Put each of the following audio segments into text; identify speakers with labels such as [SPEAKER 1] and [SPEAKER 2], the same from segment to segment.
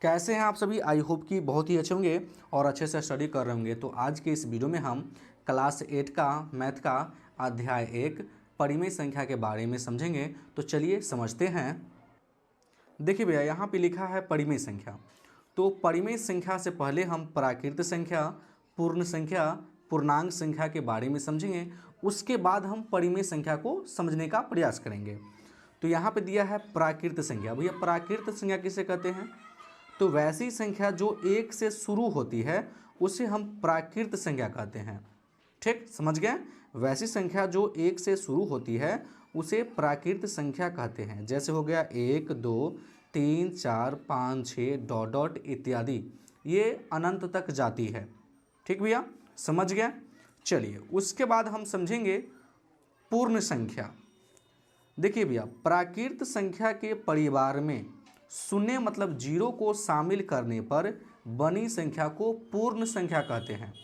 [SPEAKER 1] कैसे हैं आप सभी। आई होप कि बहुत ही अच्छे होंगे और अच्छे से स्टडी कर रहे होंगे। तो आज के इस वीडियो में हम क्लास 8 का मैथ का अध्याय 1 परिमेय संख्या के बारे में समझेंगे। तो चलिए समझते हैं। देखिए भैया, यहाँ पे लिखा है परिमेय संख्या। तो परिमेय संख्या से पहले हम प्राकृत संख्या, पूर्ण संख्या, पूर्णांक संख्या के बारे में समझेंगे। उसके बाद हम परिमेय संख्या को समझने का प्रयास करेंगे। तो यहाँ पे दिया है प्राकृत संख्या। भैया प्राकृत संख्या किसे कहते हैं? तो वैसी संख्या जो 1 से शुरू होती है उसे हम प्राकृत संख्या कहते हैं। ठीक, समझ गए? वैसी संख्या जो 1 से शुरू होती है उसे प्राकृत संख्या कहते हैं। जैसे हो गया 1, 2, 3, 4, 5, 6 डॉट डॉट इत्यादि, ये अनंत तक जाती है। ठीक भैया, समझ गए? चलिए उसके बाद हम समझेंगे पूर्ण संख्या। देखिए भैया, प्राकृत संख्या के परिवार में शून्य मतलब जीरो को शामिल करने पर बनी संख्या को पूर्ण संख्या कहते हैं।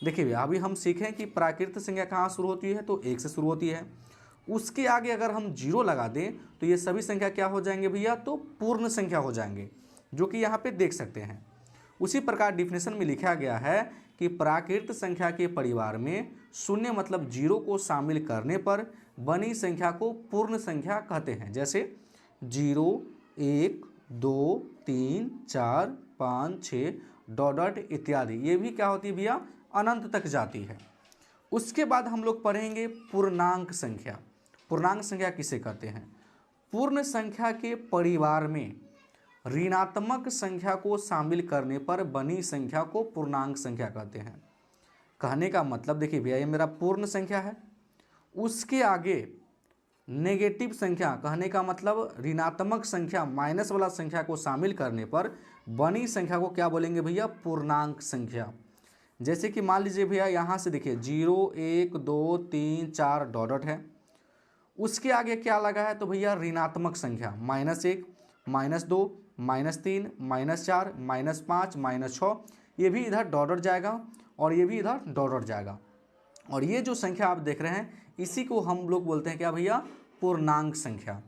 [SPEAKER 1] देखिए भैया, अभी हम सीखें कि प्राकृत संख्या कहाँ शुरू होती है, तो 1 से शुरू होती है। उसके आगे अगर हम जीरो लगा दें तो ये सभी संख्या क्या हो जाएंगे भैया, तो पूर्ण संख्या हो जाएंगे, जो कि यहाँ पे देख सकते हैं। उसी प्रकार डिफिनेशन में लिखा गया है कि प्राकृत संख्या के परिवार में शून्य मतलब जीरो को शामिल करने पर बनी संख्या को पूर्ण संख्या कहते हैं। जैसे 0, 1, 2, 3, 4, 5, 6 डॉट डॉट इत्यादि, ये भी क्या होती है भैया, अनंत तक जाती है। उसके बाद हम लोग पढ़ेंगे पूर्णांक संख्या। पूर्णांक संख्या किसे कहते हैं? पूर्ण संख्या के परिवार में ऋणात्मक संख्या को शामिल करने पर बनी संख्या को पूर्णांक संख्या कहते हैं। कहने का मतलब देखिए भैया, ये मेरा पूर्ण संख्या है, उसके आगे नेगेटिव संख्या, कहने का मतलब ऋणात्मक संख्या, माइनस वाला संख्या को शामिल करने पर बनी संख्या को क्या बोलेंगे भैया, पूर्णांक संख्या। जैसे कि मान लीजिए भैया, यहाँ से देखिए 0, 1, 2, 3, 4 डॉट डॉट है, उसके आगे क्या लगा है, तो भैया ऋणात्मक संख्या -1, -2, -3, -4, -5, -6, ये भी इधर डॉट डॉट जाएगा और ये भी इधर डॉट डॉट जाएगा। और ये जो संख्या आप देख रहे हैं इसी को हम लोग बोलते हैं क्या भैया, पूर्णांक संख्या।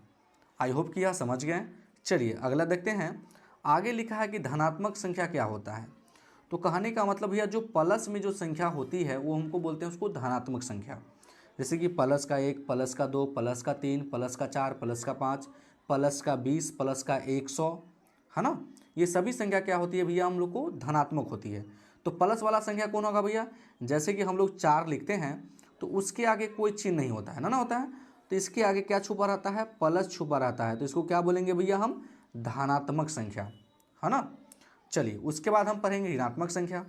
[SPEAKER 1] आई होप कि यह समझ गए। चलिए अगला देखते हैं। आगे लिखा है कि धनात्मक संख्या क्या होता है। तो कहने का मतलब भैया, जो प्लस में जो संख्या होती है वो हमको बोलते हैं उसको धनात्मक संख्या। जैसे कि प्लस का 1, प्लस का 2, प्लस का 3, प्लस का 4, प्लस का 5, प्लस का 20, प्लस का 100, है ना। ये सभी संख्या क्या होती है भैया, हम लोग को धनात्मक होती है। तो प्लस वाला संख्या कौन होगा भैया? जैसे कि हम लोग 4 लिखते हैं तो उसके आगे कोई चिन्ह नहीं होता है ना होता है, तो इसके आगे क्या छुपा रहता है, प्लस छुपा रहता है। तो इसको क्या बोलेंगे भैया हम, धनात्मक संख्या, है ना। चलिए उसके बाद हम पढ़ेंगे ऋणात्मक संख्या।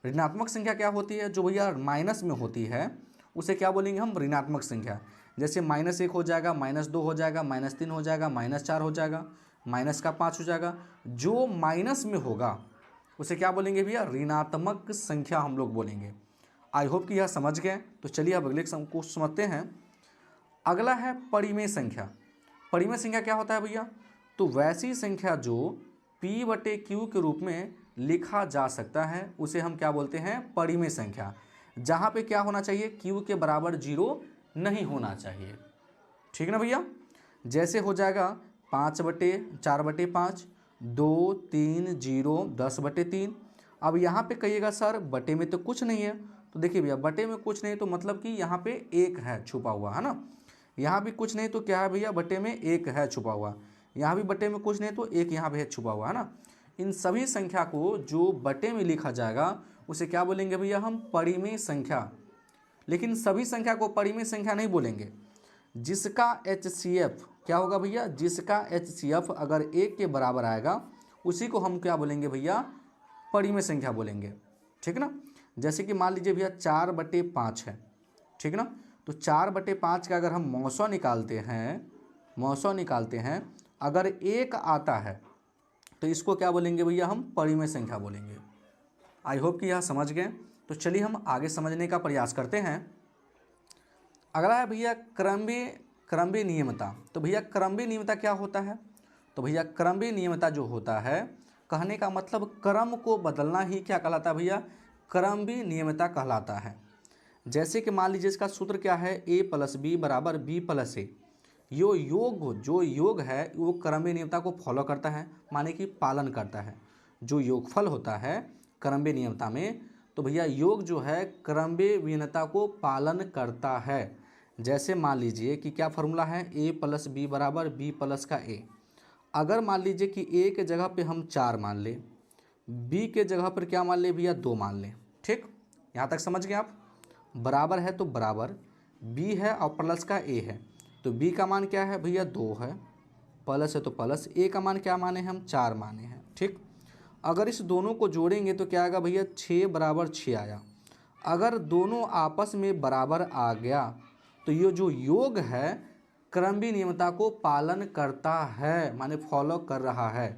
[SPEAKER 1] ऋणात्मक संख्या क्या होती है, जो भैया माइनस में होती है उसे क्या बोलेंगे हम, ऋणात्मक संख्या। जैसे -1 हो जाएगा, -2 हो जाएगा, -3 हो जाएगा, -4 हो जाएगा, -5 हो जाएगा। जो माइनस में होगा उसे क्या बोलेंगे भैया, ऋणात्मक संख्या हम लोग बोलेंगे। आई होप कि यह समझ गए। तो चलिए अब अगले को समझते हैं। अगला है परिमेय संख्या। परिमेय संख्या क्या होता है भैया? तो वैसी संख्या जो P/Q के रूप में लिखा जा सकता है उसे हम क्या बोलते हैं, परिमेय संख्या। जहाँ पे क्या होना चाहिए, Q के बराबर 0 नहीं होना चाहिए। ठीक ना भैया। जैसे हो जाएगा 5/4/5, 2, 3, 0, 10/3। अब यहाँ पे कहिएगा सर बटे में तो कुछ नहीं है। तो देखिए भैया, बटे में कुछ नहीं तो मतलब कि यहाँ पे 1 है छुपा हुआ, है ना। यहाँ भी कुछ नहीं तो क्या है भैया, बटे में 1 है छुपा हुआ। यहाँ भी बटे में कुछ नहीं तो 1 यहाँ पे है छुपा हुआ, है ना। इन सभी संख्या को जो बटे में लिखा जाएगा उसे क्या बोलेंगे भैया, हम परिमेय संख्या। लेकिन सभी संख्या को परिमेय संख्या नहीं बोलेंगे। जिसका HCF क्या होगा भैया, जिसका HCF अगर 1 के बराबर आएगा उसी को हम क्या बोलेंगे भैया, परिमेय संख्या बोलेंगे। ठीक ना। जैसे कि मान लीजिए भैया 4/5 है, ठीक ना। तो 4/5 का अगर हम मौसा निकालते हैं, अगर 1 आता है तो इसको क्या बोलेंगे भैया, हम परिमेय संख्या बोलेंगे। आई होप कि यह समझ गए। तो चलिए हम आगे समझने का प्रयास करते हैं। अगला है भैया क्रमबीय नियमता। तो भैया क्रमबीय नियमता क्या होता है? तो भैया क्रमबीय नियमता जो होता है, कहने का मतलब क्रम को बदलना ही क्या कहलाता है भैया, क्रमबीय नियमता कहलाता है। जैसे कि मान लीजिए इसका सूत्र क्या है, A + B = B + A। जो योग है वो क्रमबीय नियमता को फॉलो करता है, माने कि पालन करता है। जो योगफल होता है क्रमबेह नियमता में, तो भैया योग जो है क्रमबेह विहीनता को पालन करता है। जैसे मान लीजिए कि क्या फॉर्मूला है, a प्लस बी बराबर b प्लस का a। अगर मान लीजिए कि a के जगह पे हम 4 मान लें, b के जगह पर क्या मान लें भैया 2 मान लें, ठीक, यहाँ तक समझ गए आप। बराबर है तो बराबर, b है और प्लस का a है, तो b का मान क्या है भैया 2 है, प्लस है तो प्लस, a का मान क्या माने हम 4 माने हैं, ठीक। अगर इस दोनों को जोड़ेंगे तो क्या आएगा भैया 6 बराबर 6 आया। अगर दोनों आपस में बराबर आ गया तो ये जो योग है क्रमबेह नियमता को पालन करता है, माने फॉलो कर रहा है।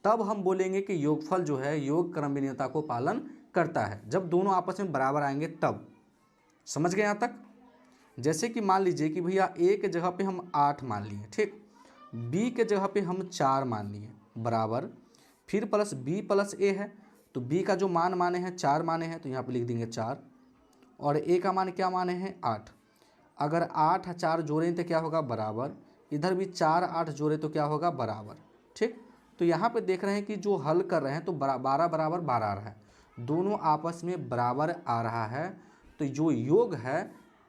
[SPEAKER 1] तब हम बोलेंगे कि योगफल जो है योग क्रमबेह नियमता को पालन करता है, जब दोनों आपस में बराबर आएंगे तब। समझ गए यहाँ तक। जैसे कि मान लीजिए कि भैया a के जगह पे हम 8 मान लिए, ठीक, b के जगह पे हम 4 मान लिए, बराबर, फिर प्लस b प्लस a है, तो b का जो मान माने हैं 4 माने हैं, तो यहाँ पे लिख देंगे 4, और a का मान क्या माने हैं 8। अगर 8 4 जोड़ें तो क्या होगा बराबर, इधर भी 4 8 जोड़े तो क्या होगा बराबर, ठीक। तो यहाँ पे देख रहे हैं कि जो हल कर रहे हैं तो 12 बराबर 12 आ रहा है, दोनों आपस में बराबर आ रहा है। तो जो योग है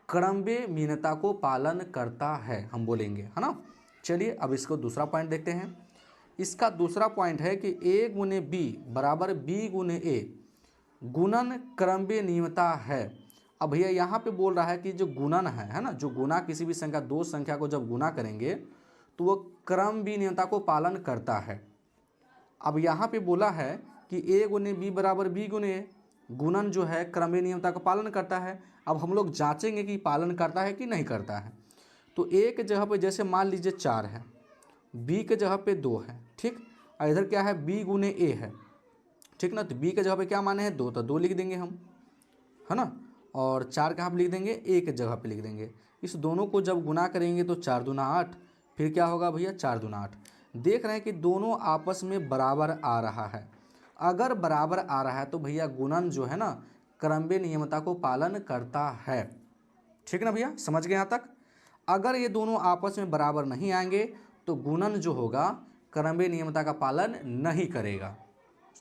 [SPEAKER 1] क्रमबेह विहीनता को पालन करता है, हम बोलेंगे, है ना। चलिए अब इसको दूसरा पॉइंट देखते हैं। इसका दूसरा पॉइंट है कि a गुने b बराबर b गुने a गुणन क्रमबेह नियमता है। अब भैया यहाँ पे बोल रहा है कि जो गुणन है ना, जो गुना किसी भी संख्या, दो संख्या को जब गुना करेंगे तो वो क्रमबेह नियमता को पालन करता है। अब यहाँ पे बोला है कि a गुने b बराबर b गुने a, गुणन जो है क्रमबेह नियमता का पालन करता है। अब हम लोग जांचेंगे कि पालन करता है कि नहीं करता है। तो a के जगह पे जैसे मान लीजिए 4 है, b के जगह पे 2 है, ठीक, और इधर क्या है b गुने a है, ठीक ना। तो b के जगह पे क्या माने हैं 2, तो 2 लिख देंगे हम, है ना, और 4 कहाँ पे लिख देंगे a के जगह पे लिख देंगे। इस दोनों को जब गुना करेंगे तो 4 दूना 8, फिर क्या होगा भैया 4 दूना 8। देख रहे हैं कि दोनों आपस में बराबर आ रहा है। अगर बराबर आ रहा है तो भैया गुणन जो है ना क्रमबेह नियमता को पालन करता है, ठीक ना भैया, समझ गए यहाँ तक। अगर ये दोनों आपस में बराबर नहीं आएंगे तो गुणन जो होगा क्रमबेह नियमता का पालन नहीं करेगा,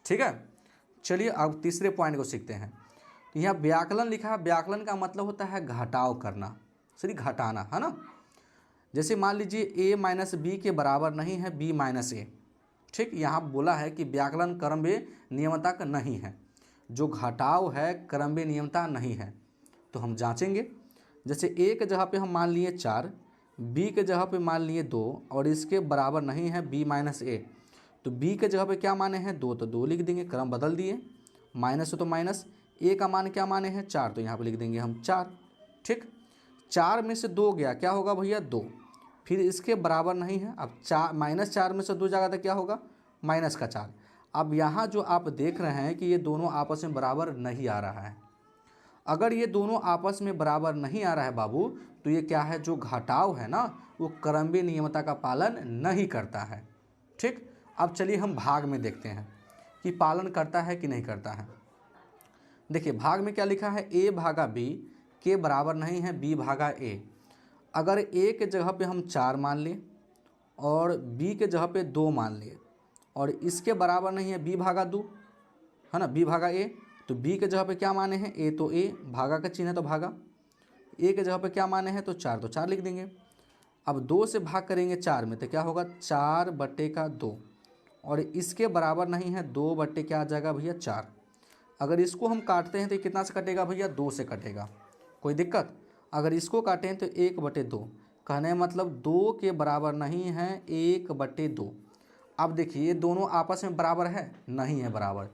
[SPEAKER 1] ठीक है। चलिए अब तीसरे पॉइंट को सीखते हैं। तो यहाँ व्याकलन लिखा है, व्याकलन का मतलब होता है घटाव करना, सॉरी घटाना, है ना। जैसे मान लीजिए a माइनस बी के बराबर नहीं है b माइनस ए, ठीक, यहाँ बोला है कि व्याकलन क्रमबेह नियमता का नहीं है, जो घटाव है क्रमबेह नियमता नहीं है। तो हम जांचेंगे। जैसे a के जगह पे हम मान लिए 4, b के जगह पे मान लिए 2, और इसके बराबर नहीं है b माइनस ए, तो b के जगह पे क्या माने हैं 2, तो 2 लिख देंगे, क्रम बदल दिए, माइनस हो तो माइनस, a का मान क्या माने हैं 4, तो यहाँ पे लिख देंगे हम 4, ठीक। 4 में से 2 गया, क्या होगा भैया 2, फिर इसके बराबर नहीं है, अब 4 -4 में से 2 जाएगा तो क्या होगा माइनस का 4। अब यहाँ जो आप देख रहे हैं कि ये दोनों आपस में बराबर नहीं आ रहा है। अगर ये दोनों आपस में बराबर नहीं आ रहा है बाबू, तो ये क्या है, जो घटाव है ना वो क्रमबेह नियमता का पालन नहीं करता है, ठीक। अब चलिए हम भाग में देखते हैं कि पालन करता है कि नहीं करता है। देखिए भाग में क्या लिखा है, a भागा b के बराबर नहीं है b भागा a। अगर a के जगह पे हम 4 मान लें और b के जगह पे 2 मान लें, और इसके बराबर नहीं है b भागा 2, है ना, b भागा a, तो b के जगह पे क्या माने हैं a, तो a, भागा का चिन्ह है तो भागा, a के जगह पे क्या माने हैं तो 4, तो 4 लिख देंगे। अब 2 से भाग करेंगे 4 में तो क्या होगा 4 बटे का 2, और इसके बराबर नहीं है 2 बटे क्या आ जाएगा भैया 4। अगर इसको हम काटते हैं तो कितना से कटेगा भैया 2 से कटेगा, कोई दिक्कत। अगर इसको काटें तो 1 बटे 2, कहने मतलब 2 के बराबर नहीं है 1 बटे 2। अब देखिए ये दोनों आपस में बराबर है, नहीं है बराबर,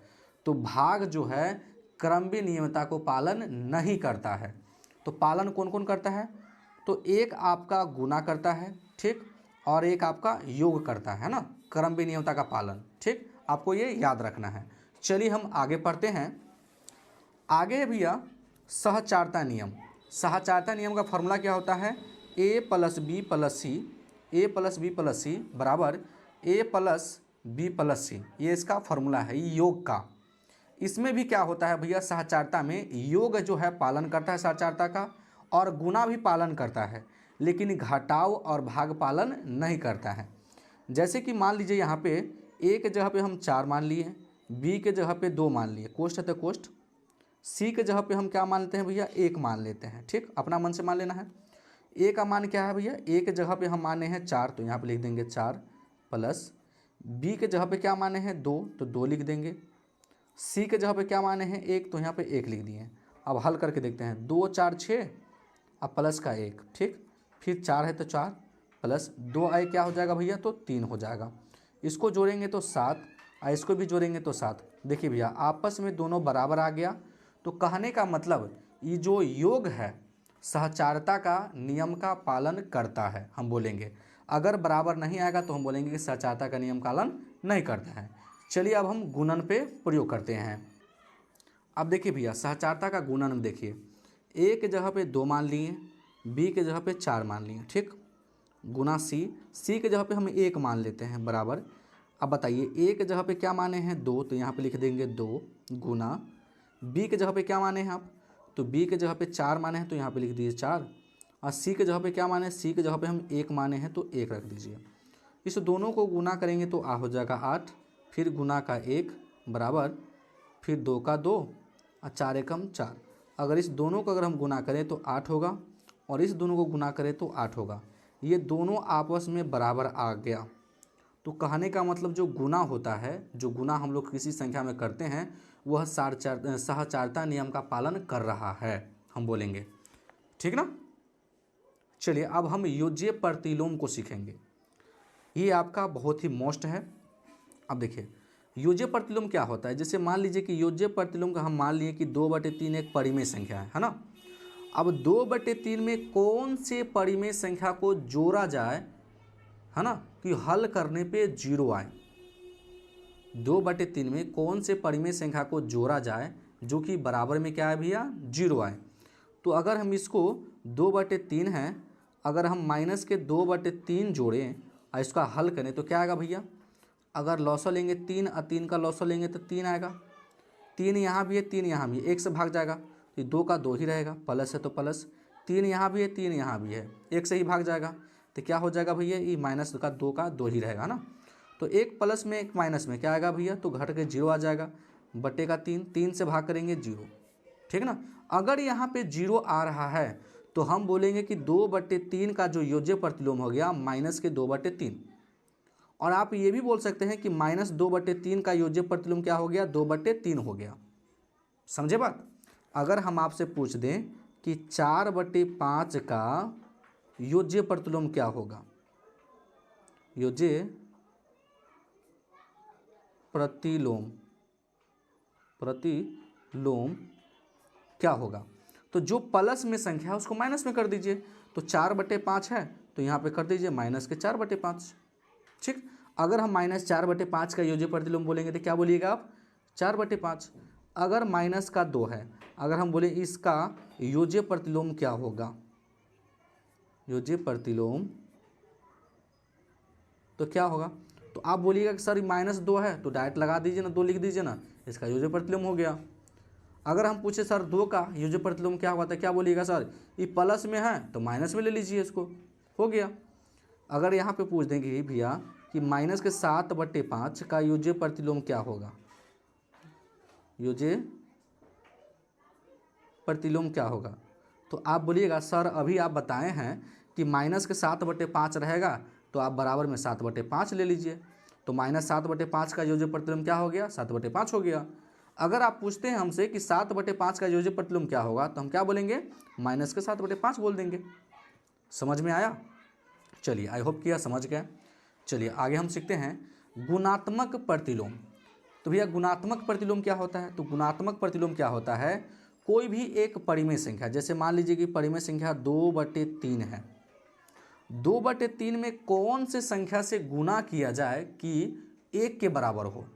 [SPEAKER 1] तो भाग जो है क्रमबेह नियमता को पालन नहीं करता है। तो पालन कौन कौन करता है, तो एक आपका गुना करता है, ठीक, और एक आपका योग करता है ना, क्रमबेह नियमता का पालन, ठीक, आपको ये याद रखना है। चलिए हम आगे पढ़ते हैं। आगे भैया सहचारता नियम। सहचारता नियम का फॉर्मूला क्या होता है, a plus B plus C, a plus B plus C बराबर a plus B plus C, ये इसका फॉर्मूला है योग का। इसमें भी क्या होता है भैया, सहचारता में योग जो है पालन करता है सहचारता का, और गुना भी पालन करता है, लेकिन घटाव और भाग पालन नहीं करता है। जैसे कि मान लीजिए यहाँ पे a के जगह पे हम 4 मान लिए, बी के जगह पे 2 मान लिए, कोष्ट है तो कोष्ट, सी के जगह पे हम क्या मान लेते हैं भैया, 1 मान लेते हैं। ठीक, अपना मन से मान लेना है। ए का मान क्या है भैया, ए के जगह पे हम माने हैं 4, तो यहाँ पे लिख देंगे 4 प्लस बी के जगह पे क्या माने हैं 2, तो 2 लिख देंगे। सी के जगह पे क्या माने हैं 1, तो यहाँ पे 1 लिख दिए। अब हल करके देखते हैं, 2 4 6, अब प्लस का 1, ठीक, फिर 4 है तो 4 प्लस 2 आए क्या हो जाएगा भैया, तो 3 हो जाएगा। इसको जोड़ेंगे तो 7 और इसको भी जोड़ेंगे तो 7। देखिए भैया आपस में दोनों बराबर आ गया। तो कहने का मतलब ये जो योग है सहचारता का नियम का पालन करता है, हम बोलेंगे। अगर बराबर नहीं आएगा तो हम बोलेंगे कि सहचारता का नियम का पालन नहीं करता है। चलिए अब हम गुणन पे प्रयोग करते हैं। अब देखिए भैया सहचारता का गुणन देखिए, ए के जगह पे 2 मान लिए, बी के जगह पे 4 मान लिए, ठीक, गुना सी, सी के जगह पे हम 1 मान लेते हैं बराबर। अब बताइए ए के जगह पे क्या माने हैं 2, तो यहाँ पे लिख देंगे 2 गुना बी के जगह पे क्या माने हैं आप, तो बी के जगह पे 4 माने हैं तो यहाँ पे लिख दीजिए 4, और सी के जगह पे क्या माने हैं, सी के जगह पे हम 1 माने हैं तो 1 रख दीजिए। इस दोनों को गुना करेंगे तो आ हो जाएगा 8, फिर गुना का 1 बराबर, फिर 2 का 2 और 4 एकम 4। अगर इस दोनों को अगर हम गुना करें तो 8 होगा, और इस दोनों को गुना करें तो 8 होगा। ये दोनों आपस में बराबर आ गया। तो कहने का मतलब जो गुना होता है, जो गुना हम लोग किसी संख्या में करते हैं, वह सहचारता नियम का पालन कर रहा है, हम बोलेंगे। ठीक ना। चलिए अब हम योज्य प्रतिलोम को सीखेंगे। ये आपका बहुत ही मोस्ट है। अब देखिए योज्य प्रतिलोम क्या होता है। जैसे मान लीजिए कि योज्य प्रतिलोम का हम मान लिए कि 2/3 एक परिमेय संख्या है ना। अब 2/3 में कौन से परिमेय संख्या को जोड़ा जाए, है ना, कि हल करने पे 0 आए। 2/3 में कौन से परिमेय संख्या को जोड़ा जाए जो कि बराबर में क्या है भैया, 0 आए। तो अगर हम इसको 2/3 है, अगर हम माइनस के 2/3 जोड़ें और इसका हल करें तो क्या आएगा भैया। अगर लॉसा लेंगे 3 और 3 का लॉसा लेंगे तो 3 आएगा। 3 यहाँ भी है 3 यहाँ भी है, 1 से भाग जाएगा तो 2 का 2 ही रहेगा, प्लस है तो प्लस, 3 यहाँ भी है 3 यहाँ भी है, 1 से ही भाग जाएगा तो क्या हो जाएगा भैया, ये माइनस का 2 ही रहेगा ना। तो 1 प्लस में 1 माइनस में क्या आएगा भैया, तो घट के 0 आ जाएगा, बटे का 3 से भाग करेंगे 0। ठीक ना। अगर यहाँ पे 0 आ रहा है तो हम बोलेंगे कि 2/3 का जो योज्य प्रतिलोम हो गया माइनस के 2/3। और आप ये भी बोल सकते हैं कि माइनस 2/3 का योज्य प्रतिलोम क्या हो गया, 2/3 हो गया। समझे बात। अगर हम आपसे पूछ दें कि 4/5 का योज्य प्रतिलोम क्या होगा, योज्य प्रतिलोम क्या होगा, तो जो प्लस में संख्या है उसको माइनस में कर दीजिए। तो 4/5 है तो यहाँ पे कर दीजिए माइनस के 4/5। ठीक। अगर हम माइनस 4/5 का योज्य प्रतिलोम बोलेंगे तो क्या बोलिएगा आप, 4/5। अगर माइनस का 2 है, अगर हम बोले इसका योज्य प्रतिलोम क्या होगा, योज्य प्रतिलोम तो क्या होगा, तो आप बोलिएगा कि सर -2 है तो डायरेक्ट लगा दीजिए ना, 2 लिख दीजिए ना, इसका योज्य प्रतिलोम हो गया। अगर हम पूछे सर 2 का योज्य प्रतिलोम क्या हुआ था, क्या बोलिएगा सर ये प्लस में है तो माइनस में ले लीजिए, इसको हो गया। अगर यहाँ पे पूछ देंगे भैया कि माइनस के 7/5 का योज्य प्रतिलोम क्या होगा, योज्य प्रतिलोम क्या होगा, तो आप बोलिएगा सर अभी आप बताए हैं कि माइनस के 7/5 रहेगा तो आप बराबर में 7/5 ले लीजिए। तो -7/5 का योज्य प्रतिलोम क्या हो गया, 7/5 हो गया। अगर आप पूछते हैं हमसे कि 7/5 का योज्य प्रतिलोम क्या होगा तो हम क्या बोलेंगे, माइनस के 7/5 बोल देंगे। समझ में आया। चलिए आई होप कि यह समझ गए। चलिए आगे हम सीखते हैं गुणात्मक प्रतिलोम। तो भैया गुणात्मक प्रतिलोम क्या होता है, तो गुणात्मक प्रतिलोम क्या होता है, कोई भी एक परिमेय संख्या, जैसे मान लीजिए कि परिमेय संख्या 2/3 है, 2/3 में कौन से संख्या से गुना किया जाए कि 1 के बराबर हो।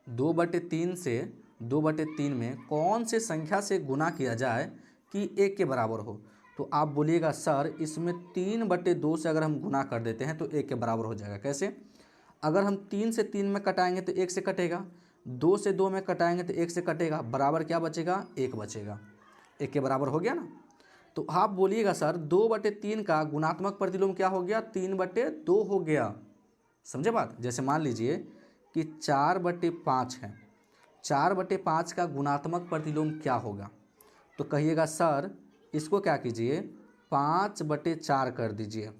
[SPEAKER 1] 2/3 में कौन से संख्या से गुना किया जाए कि 1 के बराबर हो। तो आप बोलिएगा सर इसमें 3/2 से अगर हम गुना कर देते हैं तो 1 के बराबर हो जाएगा। कैसे, अगर हम 3 से 3 में कटाएंगे तो 1 से कटेगा, 2 से 2 में कटाएंगे तो 1 से कटेगा, बराबर क्या बचेगा, 1 बचेगा, 1 के बराबर हो गया ना। तो आप बोलिएगा सर 2/3 का गुणात्मक प्रतिलोम क्या हो गया, 3/2 हो गया। समझे बात। जैसे मान लीजिए कि 4/5 है, 4/5 का गुणात्मक प्रतिलोम क्या होगा? तो कहिएगा सर इसको क्या कीजिए 5/4 कर दीजिए,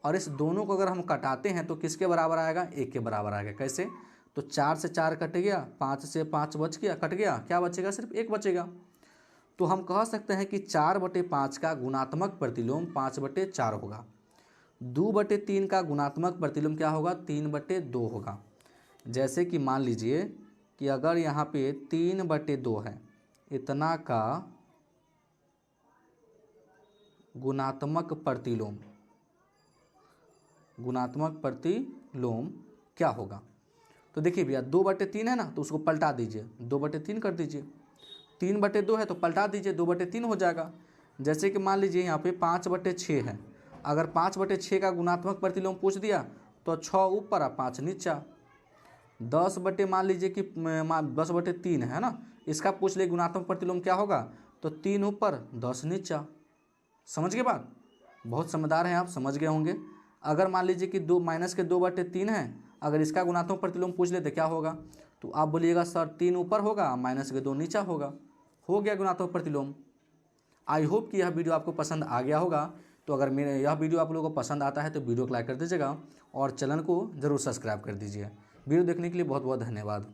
[SPEAKER 1] और इस दोनों को अगर हम कटाते हैं तो किसके बराबर आएगा? 1 के बराबर आएगा। कैसे? तो 4 से 4 कट गया, 5 से 5 बच गया, कट गया, क्या बचेगा? सिर्फ 1 बचेगा। तो हम कह सकते हैं कि 4/5 का गुणात्मक प्रतिलोम 5/4 होगा। 2/3 का गुणात्मक प्रतिलोम क्या होगा? 3/2 होगा। जैसे कि मान लीजिए कि अगर यहाँ पे 3/2 है, इतना का गुणात्मक प्रतिलोम क्या होगा? तो देखिए भैया 2/3 है ना, तो उसको पलटा दीजिए, 2/3 कर दीजिए। 3/2 है तो पलटा दीजिए, 2/3 हो जाएगा। जैसे कि मान लीजिए यहाँ पे 5/6 है, अगर 5/6 का गुणात्मक प्रतिलोम पूछ दिया तो 6 ऊपर और 5 नीचा। 10 मान लीजिए कि 10/3 है ना, इसका पूछ ले गुणात्मक प्रतिलोम क्या होगा? तो 3 ऊपर 10 नीचा। समझ गए बात? बहुत समझदार हैं आप, समझ गए होंगे। अगर मान लीजिए कि 2-2/3 है, अगर इसका गुणात्मक प्रतिलोम पूछ ले तो क्या होगा? तो आप बोलिएगा सर 3 ऊपर होगा, -2 नीचा होगा। हो गया गुणात्मक प्रतिलोम। आई होप कि यह वीडियो आपको पसंद आ गया होगा। तो अगर मेरा यह वीडियो आप लोगों को पसंद आता है तो वीडियो को लाइक कर दीजिएगा और चैनल को ज़रूर सब्सक्राइब कर दीजिए। वीडियो देखने के लिए बहुत बहुत धन्यवाद।